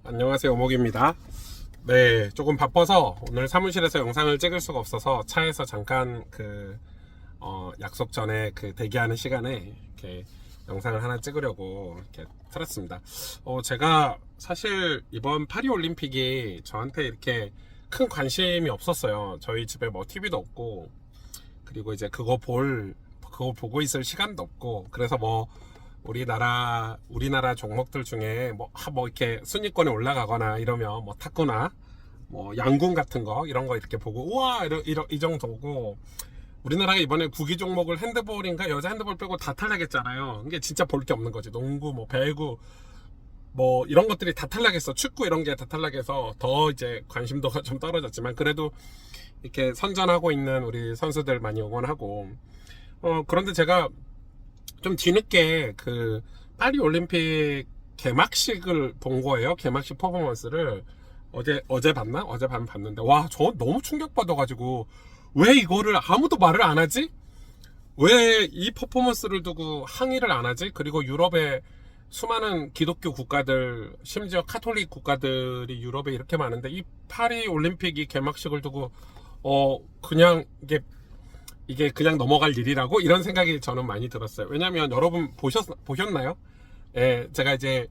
안녕하세요, 오목입니다. 네, 조금 바빠서 오늘 사무실에서 영상을 찍을 수가 없어서 차에서 잠깐 약속 전에 대기하는 시간에 이렇게 영상을 하나 찍으려고 이렇게 틀었습니다. 제가 사실 이번 파리 올림픽이 저한테 이렇게 큰 관심이 없었어요. 저희 집에 뭐 TV도 없고, 그리고 이제 그거 보고 있을 시간도 없고, 그래서 뭐 우리나라 종목들 중에 뭐 이렇게 순위권에 올라가거나 이러면 뭐 탁구나 뭐 양궁 같은 거 이런 거 이렇게 보고 우와 이 정도고, 우리나라가 이번에 구기 종목을 핸드볼인가 여자 핸드볼 빼고 다 탈락했잖아요. 이게 진짜 볼 게 없는 거지. 농구 뭐 배구 뭐 이런 것들이 다 탈락했어. 축구 이런 게 다 탈락해서 더 이제 관심도가 좀 떨어졌지만, 그래도 이렇게 선전하고 있는 우리 선수들 많이 응원하고, 그런데 제가 좀 뒤늦게 파리 올림픽 개막식을 본 거예요. 개막식 퍼포먼스를 어제 봤나? 어젯밤 봤는데, 와, 저 너무 충격받아가지고, 왜 이거를 아무도 말을 안 하지? 왜 이 퍼포먼스를 두고 항의를 안 하지? 그리고 유럽의 수많은 기독교 국가들, 심지어 카톨릭 국가들이 유럽에 이렇게 많은데, 이 파리 올림픽이 개막식을 두고 그냥 이게 그냥 넘어갈 일이라고, 이런 생각이 저는 많이 들었어요. 왜냐면 여러분 보셨나요? 예, 제가 이제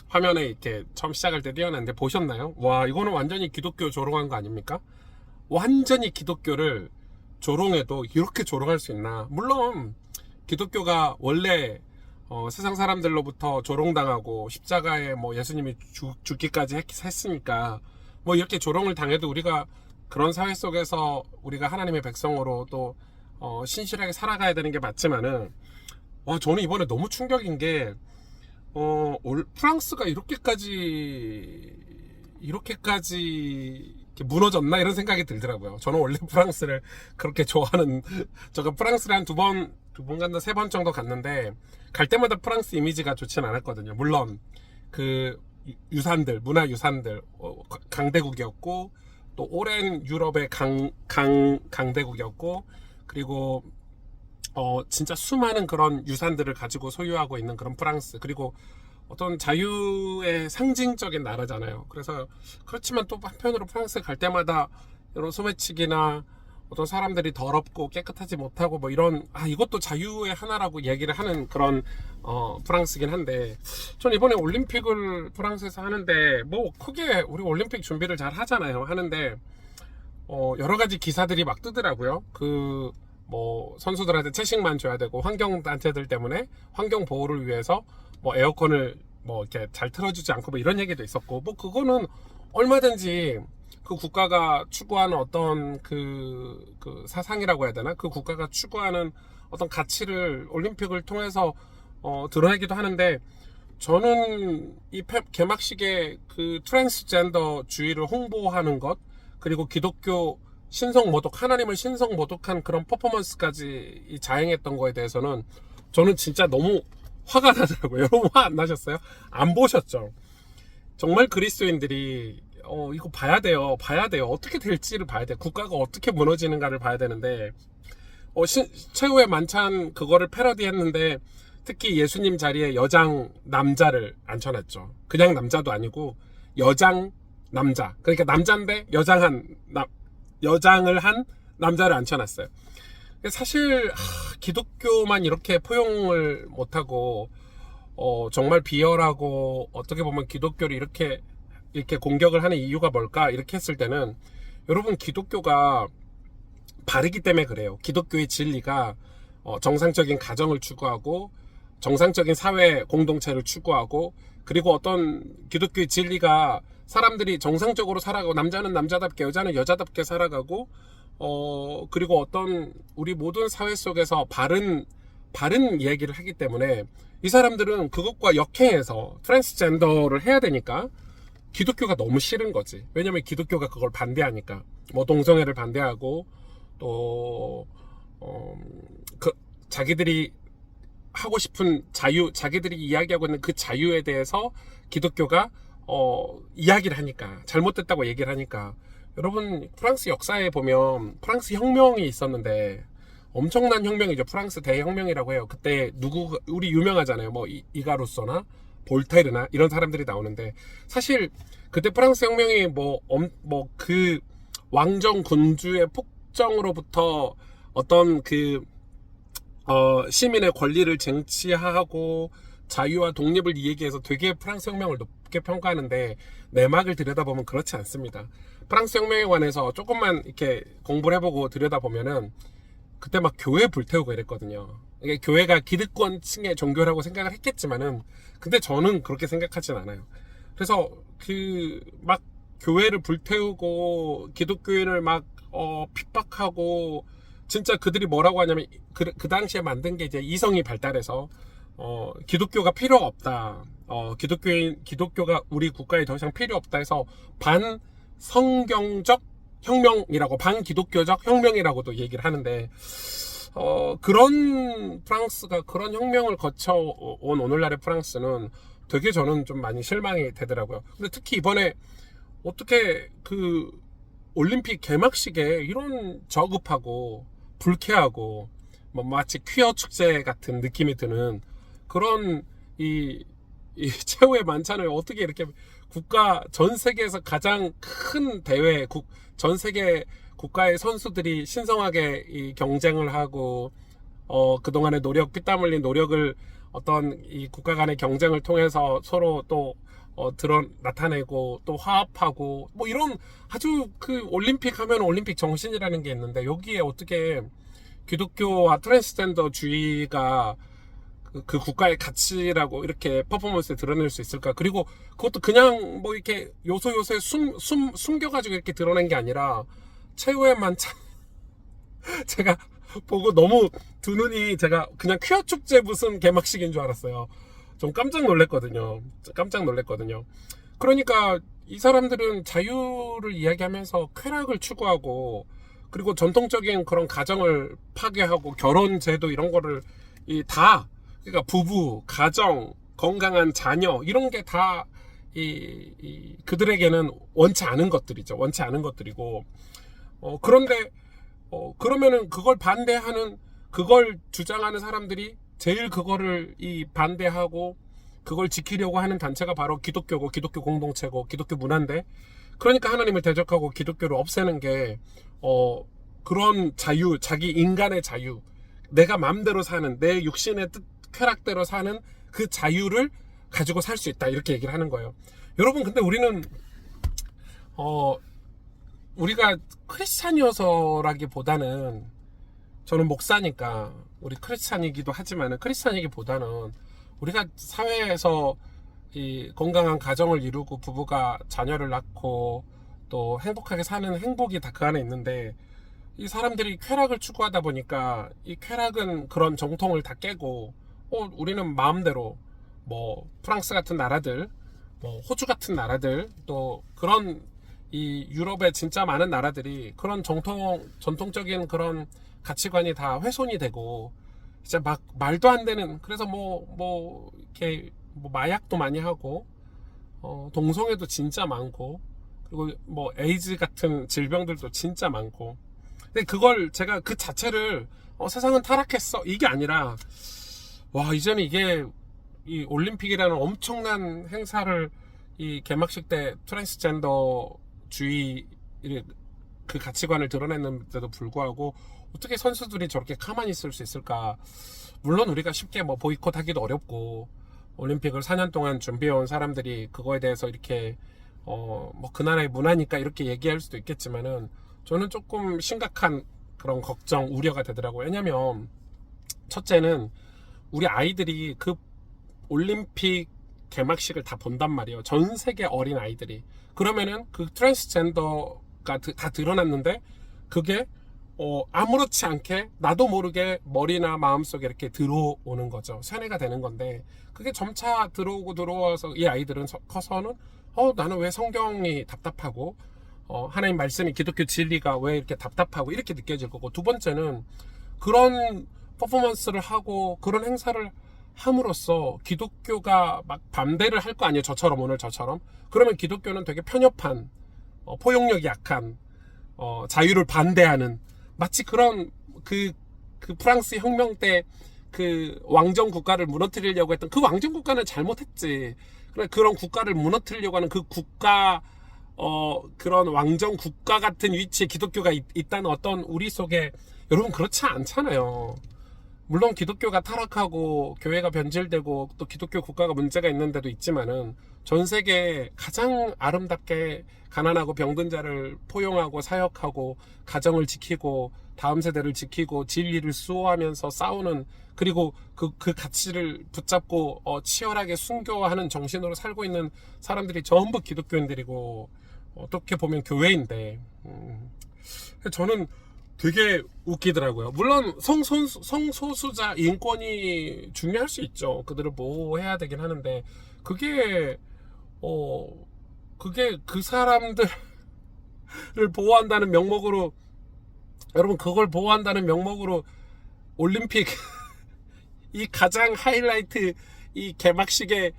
화면에 이렇게 처음 시작할 때 띄워놨는데 보셨나요? 와, 이거는 완전히 기독교 조롱한 거 아닙니까? 완전히 기독교를 조롱해도 이렇게 조롱할 수 있나? 물론 기독교가 원래 세상 사람들로부터 조롱당하고 십자가에 뭐 예수님이 죽기까지 했으니까 뭐 이렇게 조롱을 당해도 우리가 그런 사회 속에서 우리가 하나님의 백성으로 또 신실하게 살아가야 되는 게 맞지만은, 저는 이번에 너무 충격인 게 프랑스가 이렇게 무너졌나, 이런 생각이 들더라고요. 저는 원래 프랑스를 그렇게 좋아하는, 제가 프랑스를 한 두 번 갔나 세 번 정도 갔는데, 갈 때마다 프랑스 이미지가 좋진 않았거든요. 물론 문화 유산들 강대국이었고, 또 오랜 유럽의 강대국이었고, 그리고 진짜 수많은 그런 유산들을 가지고 소유하고 있는 그런 프랑스, 그리고 어떤 자유의 상징적인 나라잖아요. 그래서 그렇지만 또 한편으로 프랑스에 갈 때마다 이런 소매치기나 어떤 사람들이 더럽고 깨끗하지 못하고 뭐 이런, 이것도 자유의 하나라고 얘기를 하는 그런 프랑스긴 한데, 전 이번에 올림픽을 프랑스에서 하는데, 뭐 크게 우리 올림픽 준비를 잘 하잖아요. 하는데 여러 가지 기사들이 막 뜨더라고요. 뭐 선수들한테 채식만 줘야 되고, 환경단체들 때문에 환경 보호를 위해서 뭐 에어컨을 뭐 이렇게 잘 틀어주지 않고 뭐 이런 얘기도 있었고, 뭐 그거는 얼마든지 그 국가가 추구하는 어떤 그 사상이라고 해야 되나, 그 국가가 추구하는 어떤 가치를 올림픽을 통해서 드러내기도 하는데, 저는 이 개막식에 그 트랜스젠더 주의를 홍보하는 것, 그리고 기독교 하나님을 신성 모독한 그런 퍼포먼스까지 자행했던 거에 대해서는 저는 진짜 너무 화가 나더라고요. 여러분 화 안 나셨어요? 안 보셨죠? 정말 그리스도인들이 이거 봐야 돼요. 어떻게 될지를 봐야 돼요. 국가가 어떻게 무너지는가를 봐야 되는데, 최후의 만찬 그거를 패러디했는데, 특히 예수님 자리에 여장 남자를 앉혀놨죠. 그냥 남자도 아니고 여장 남자, 그러니까 남자인데 여장을 한 남자를 앉혀놨어요. 사실 기독교만 이렇게 포용을 못하고 정말 비열하고, 어떻게 보면 기독교를 이렇게 공격을 하는 이유가 뭘까, 이렇게 했을 때는, 여러분, 기독교가 바르기 때문에 그래요. 기독교의 진리가 정상적인 가정을 추구하고, 정상적인 사회 공동체를 추구하고, 그리고 어떤 기독교의 진리가 사람들이 정상적으로 살아가고, 남자는 남자답게 여자는 여자답게 살아가고, 그리고 어떤 우리 모든 사회 속에서 바른 이야기를 하기 때문에, 이 사람들은 그것과 역행해서 트랜스젠더를 해야 되니까 기독교가 너무 싫은 거지. 왜냐면 기독교가 그걸 반대하니까. 뭐 동성애를 반대하고, 또 자기들이 하고 싶은 자유, 자기들이 이야기하고 있는 그 자유에 대해서 기독교가 이야기를 하니까, 잘못됐다고 얘기를 하니까. 여러분, 프랑스 역사에 보면 프랑스 혁명이 있었는데, 엄청난 혁명이죠. 프랑스 대혁명이라고 해요. 그때 우리 유명하잖아요. 뭐 이가루소나 볼테르나 이런 사람들이 나오는데, 사실 그때 프랑스 혁명이 그 왕정 군주의 폭정으로부터 어떤 시민의 권리를 쟁취하고 자유와 독립을 이야기해서 되게 프랑스 혁명을 높게 평가하는데, 내막을 들여다보면 그렇지 않습니다. 프랑스 혁명에 관해서 조금만 이렇게 공부를 해보고 들여다보면은 그때 막 교회 불태우고 이랬거든요. 이게 교회가 기득권층의 종교라고 생각을 했겠지만은, 근데 저는 그렇게 생각하진 않아요. 그래서 막 교회를 불태우고 기독교인을 막 핍박하고, 진짜 그들이 뭐라고 하냐면 그 당시에 만든 게 이제 이성이 발달해서 기독교가 필요 없다. 기독교가 우리 국가에 더 이상 필요 없다 해서 반성경적 혁명이라고, 반기독교적 혁명이라고도 얘기를 하는데, 그런 프랑스가 그런 혁명을 거쳐온 오늘날의 프랑스는 되게 저는 좀 많이 실망이 되더라고요. 근데 특히 이번에 어떻게 올림픽 개막식에 이런 저급하고 불쾌하고 마치 퀴어 축제 같은 느낌이 드는 그런 이 최후의 만찬을 어떻게 이렇게 전 세계에서 가장 큰 대회, 전 세계 국가의 선수들이 신성하게 이 경쟁을 하고, 그동안의 피땀 흘린 노력을 어떤 이 국가 간의 경쟁을 통해서 서로 또 나타내고 또 화합하고, 이런 아주 올림픽 하면 올림픽 정신이라는 게 있는데, 여기에 어떻게 기독교와 트랜스젠더주의가 그 국가의 가치라고 이렇게 퍼포먼스에 드러낼 수 있을까? 그리고 그것도 그냥 이렇게 요소요소에 숨겨가지고 이렇게 드러낸 게 아니라, 최후의 만찬 제가 보고 너무 두 눈이, 제가 그냥 퀴어 축제 무슨 개막식인 줄 알았어요. 좀 깜짝 놀랐거든요. 그러니까 이 사람들은 자유를 이야기하면서 쾌락을 추구하고, 그리고 전통적인 그런 가정을 파괴하고, 결혼 제도 이런 거를 그러니까 부부, 가정, 건강한 자녀 이런 게 다 그들에게는 원치 않은 것들이죠. 원치 않은 것들이고, 그런데 그러면은 그걸 주장하는 사람들이 제일 그거를 반대하고 그걸 지키려고 하는 단체가 바로 기독교고, 기독교 공동체고, 기독교 문화인데, 그러니까 하나님을 대적하고 기독교를 없애는 게 그런 자유, 자기 인간의 자유, 내가 마음대로 사는, 내 육신의 뜻, 쾌락대로 사는 그 자유를 가지고 살 수 있다, 이렇게 얘기를 하는 거예요. 여러분, 근데 우리가 크리스찬이어서라기보다는, 저는 목사니까 우리 크리스찬이기도 하지만은, 크리스찬이기보다는 우리가 사회에서 이 건강한 가정을 이루고 부부가 자녀를 낳고 또 행복하게 사는 행복이 다 그 안에 있는데, 이 사람들이 쾌락을 추구하다 보니까 이 쾌락은 그런 정통을 다 깨고, 우리는 마음대로 프랑스 같은 나라들, 호주 같은 나라들, 또 그런 이 유럽의 진짜 많은 나라들이 그런 전통적인 그런 가치관이 다 훼손이 되고, 진짜 막 말도 안 되는, 그래서 이렇게 마약도 많이 하고, 동성애도 진짜 많고, 그리고 에이즈 같은 질병들도 진짜 많고. 근데 그걸 제가 그 자체를 세상은 타락했어 이게 아니라, 이제는 이게 이 올림픽이라는 엄청난 행사를, 이 개막식 때 트랜스젠더주의 그 가치관을 드러냈는데도 불구하고 어떻게 선수들이 저렇게 가만히 있을 수 있을까? 물론 우리가 쉽게 보이콧하기도 어렵고, 올림픽을 4년 동안 준비해온 사람들이 그거에 대해서 이렇게 그 나라의 문화니까 이렇게 얘기할 수도 있겠지만은, 저는 조금 심각한 그런 걱정, 우려가 되더라고요. 왜냐면 첫째는 우리 아이들이 그 올림픽 개막식을 다 본단 말이에요. 전 세계 어린 아이들이. 그러면은 그 트랜스젠더가 다 드러났는데, 그게 아무렇지 않게 나도 모르게 머리나 마음속에 이렇게 들어오는 거죠. 세뇌가 되는 건데, 그게 점차 들어와서 이 아이들은 커서는 나는 왜 성경이 답답하고, 하나님 말씀이, 기독교 진리가 왜 이렇게 답답하고 이렇게 느껴질 거고, 두 번째는 그런 퍼포먼스를 하고 그런 행사를 함으로써 기독교가 막 반대를 할 거 아니에요. 오늘 저처럼. 그러면 기독교는 되게 편협한, 포용력이 약한, 자유를 반대하는, 마치 그런 그 프랑스 혁명 때 그 왕정 국가를 무너뜨리려고 했던 그 왕정 국가는 잘못했지. 그런 국가를 무너뜨리려고 하는 그 국가 그런 왕정 국가 같은 위치에 기독교가 있다는 어떤 우리 속에 여러분 그렇지 않잖아요. 물론 기독교가 타락하고 교회가 변질되고 또 기독교 국가가 문제가 있는 데도 있지만은 전 세계 가장 아름답게 가난하고 병든 자를 포용하고 사역하고 가정을 지키고 다음 세대를 지키고 진리를 수호하면서 싸우는 그리고 그 가치를 붙잡고 치열하게 순교하는 정신으로 살고 있는 사람들이 전부 기독교인들이고 어떻게 보면 교회인데 저는 되게 웃기더라고요. 물론 성소수자 인권이 중요할 수 있죠. 그들을 보호해야 되긴 하는데 그게 그 사람들을 보호한다는 명목으로 여러분 그걸 보호한다는 명목으로 올림픽 이 가장 하이라이트 이 개막식에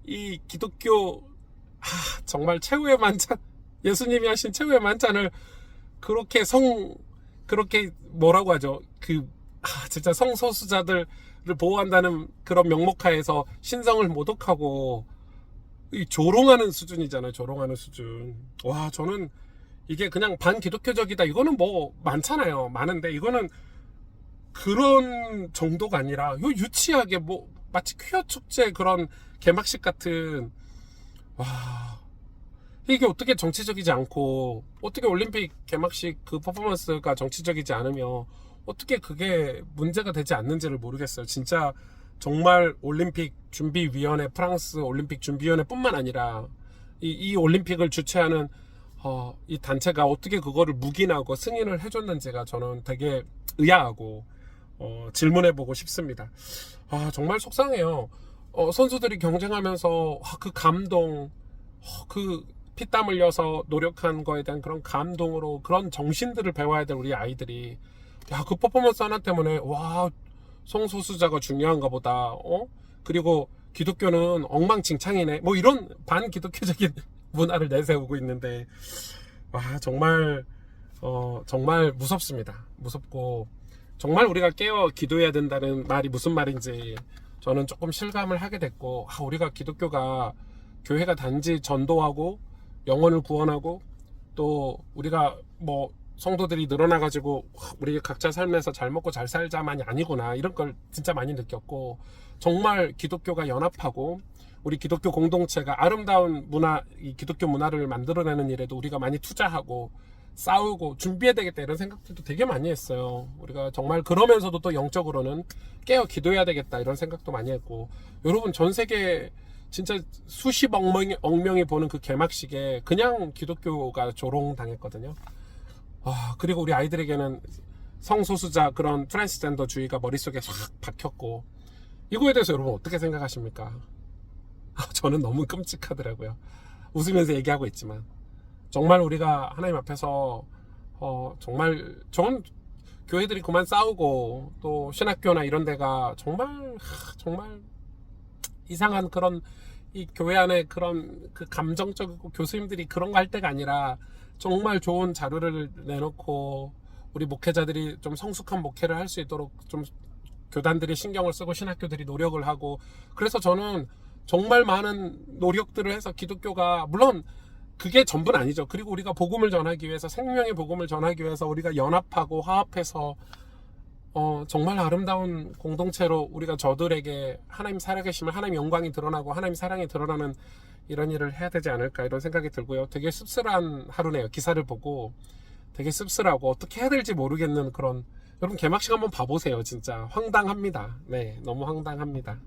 이 기독교 정말 최후의 만찬 예수님이 하신 최후의 만찬을 그렇게 뭐라고 하죠? 진짜 성소수자들을 보호한다는 그런 명목하에서 신성을 모독하고 이 조롱하는 수준이잖아요. 조롱하는 수준. 와, 저는 이게 그냥 반기독교적이다. 이거는 뭐 많잖아요. 많은데 이거는 그런 정도가 아니라 요 유치하게 뭐 마치 퀴어 축제 그런 개막식 같은 와. 이게 어떻게 정치적이지 않고 어떻게 올림픽 개막식 그 퍼포먼스가 정치적이지 않으며 어떻게 그게 문제가 되지 않는지를 모르겠어요. 진짜 정말 올림픽 준비위원회 프랑스 올림픽 준비위원회 뿐만 아니라 이 올림픽을 주최하는 이 단체가 어떻게 그거를 묵인하고 승인을 해줬는지가 저는 되게 의아하고 질문해보고 싶습니다. 정말 속상해요. 선수들이 경쟁하면서 그 감동 그 피땀 흘려서 노력한 거에 대한 그런 감동으로 그런 정신들을 배워야 될 우리 아이들이 그 퍼포먼스 하나 때문에 성소수자가 중요한가 보다 그리고 기독교는 엉망진창이네 뭐 이런 반기독교적인 문화를 내세우고 있는데 정말 정말 무섭습니다. 무섭고 정말 우리가 깨어 기도해야 된다는 말이 무슨 말인지 저는 조금 실감을 하게 됐고 우리가 기독교가 교회가 단지 전도하고 영혼을 구원하고 또 우리가 뭐 성도들이 늘어나가지고 우리 각자 삶에서 잘 먹고 잘 살자만이 아니구나 이런 걸 진짜 많이 느꼈고 정말 기독교가 연합하고 우리 기독교 공동체가 아름다운 문화 이 기독교 문화를 만들어내는 일에도 우리가 많이 투자하고 싸우고 준비해야 되겠다 이런 생각들도 되게 많이 했어요. 우리가 정말 그러면서도 또 영적으로는 깨어 기도해야 되겠다 이런 생각도 많이 했고 여러분 전 세계 진짜 수십억 명이 보는 그 개막식에 그냥 기독교가 조롱당했거든요. 그리고 우리 아이들에게는 성소수자 그런 트랜스젠더주의가 머릿속에 확 박혔고 이거에 대해서 여러분 어떻게 생각하십니까? 저는 너무 끔찍하더라고요. 웃으면서 얘기하고 있지만 정말 우리가 하나님 앞에서 정말 전 교회들이 그만 싸우고 또 신학교나 이런 데가 정말 이상한 그런 이 교회 안에 그런 그 감정적이고 교수님들이 그런 거 할 때가 아니라 정말 좋은 자료를 내놓고 우리 목회자들이 좀 성숙한 목회를 할 수 있도록 좀 교단들이 신경을 쓰고 신학교들이 노력을 하고 그래서 저는 정말 많은 노력들을 해서 기독교가 물론 그게 전부는 아니죠. 그리고 우리가 복음을 전하기 위해서 생명의 복음을 전하기 위해서 우리가 연합하고 화합해서 정말 아름다운 공동체로 우리가 저들에게 하나님 살아계심을 하나님 영광이 드러나고 하나님 사랑이 드러나는 이런 일을 해야 되지 않을까 이런 생각이 들고요. 되게 씁쓸한 하루네요. 기사를 보고 되게 씁쓸하고 어떻게 해야 될지 모르겠는 그런 여러분 개막식 한번 봐보세요. 진짜 황당합니다. 네, 너무 황당합니다.